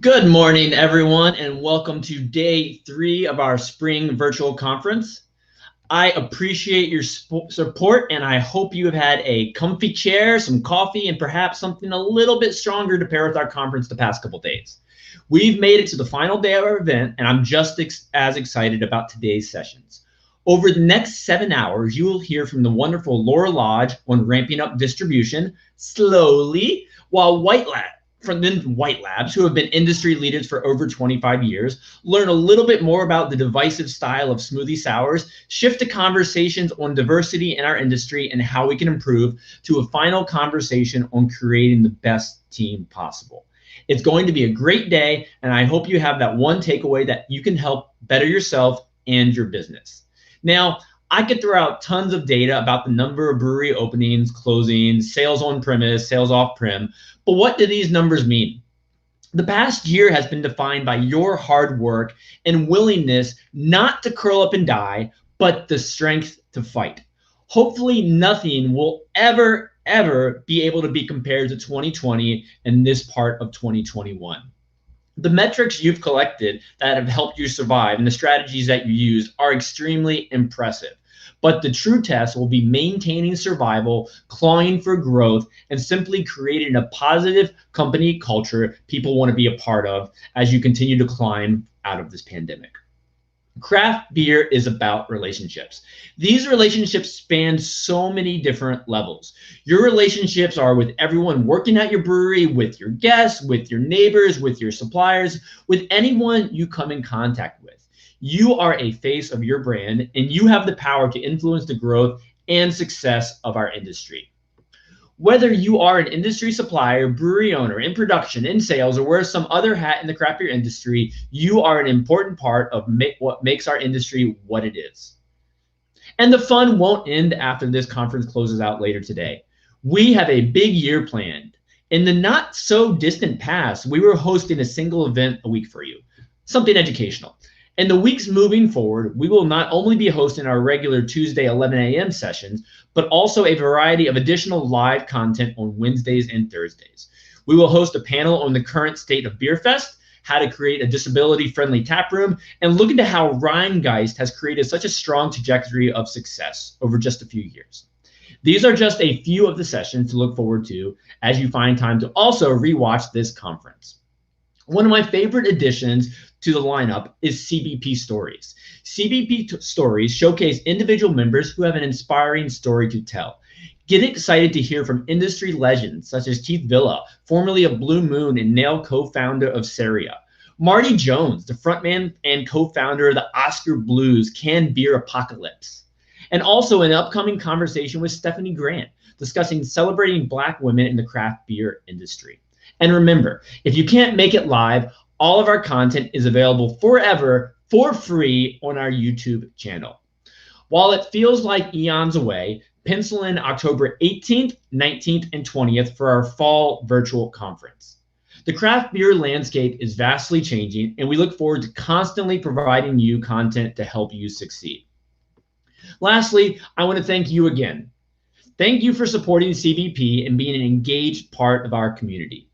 Good morning, everyone, and welcome to day 3 of our spring virtual conference. I appreciate your support, and I hope you have had a comfy chair, some coffee, and perhaps something a little bit stronger to pair with our conference the past couple days. We've made it to the final day of our event, and I'm just as excited about today's sessions. Over the next 7 hours, you will hear from the wonderful Laura Lodge on ramping up distribution slowly, while White Labs, who have been industry leaders for over 25 years, learn a little bit more about the divisive style of smoothie sours, shift to conversations on diversity in our industry and how we can improve, to a final conversation on creating the best team possible. It's going to be a great day, and I hope you have that one takeaway that you can help better yourself and your business. Now, I could throw out tons of data about the number of brewery openings, closings, sales on premise, sales off prim, but what do these numbers mean? The past year has been defined by your hard work and willingness not to curl up and die, but the strength to fight. Hopefully, nothing will ever be able to be compared to 2020 and this part of 2021. The metrics you've collected that have helped you survive and the strategies that you use are extremely impressive. But the true test will be maintaining survival, clawing for growth, and simply creating a positive company culture people want to be a part of as you continue to climb out of this pandemic. Craft beer is about relationships. These relationships span so many different levels. Your relationships are with everyone working at your brewery, with your guests, with your neighbors, with your suppliers, with anyone you come in contact with. You are a face of your brand, and you have the power to influence the growth and success of our industry. Whether you are an industry supplier, brewery owner, in production, in sales, or wear some other hat in the craft beer industry, you are an important part of what makes our industry what it is. And the fun won't end after this conference closes out later today. We have a big year planned. In the not so distant past, we were hosting a single event a week for you, something educational. In the weeks moving forward, we will not only be hosting our regular Tuesday 11 a.m. sessions, but also a variety of additional live content on Wednesdays and Thursdays. We will host a panel on the current state of BeerFest, how to create a disability-friendly tap room, and look into how Rheingeist has created such a strong trajectory of success over just a few years. These are just a few of the sessions to look forward to as you find time to also rewatch this conference. One of my favorite additions to the lineup is CBP Stories. CBP Stories showcase individual members who have an inspiring story to tell. Get excited to hear from industry legends such as Keith Villa, formerly of Blue Moon and now co-founder of Seria. Marty Jones, the frontman and co-founder of the Oscar Blues canned beer apocalypse. And also an upcoming conversation with Stephanie Grant, discussing celebrating Black women in the craft beer industry. And remember, if you can't make it live, all of our content is available forever for free on our YouTube channel. While it feels like eons away, pencil in October 18th, 19th, and 20th for our fall virtual conference. The craft beer landscape is vastly changing, and we look forward to constantly providing you content to help you succeed. Lastly, I want to thank you again. Thank you for supporting CBP and being an engaged part of our community.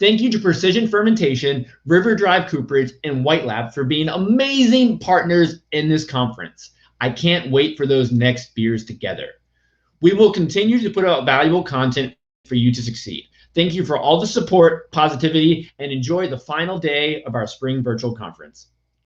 Thank you to Precision Fermentation, Drive Cooperage, and White Lab for being amazing partners in this conference. I can't wait for those next beers together. We will continue to put out valuable content for you to succeed. Thank you for all the support, positivity, and enjoy the final day of our spring virtual conference.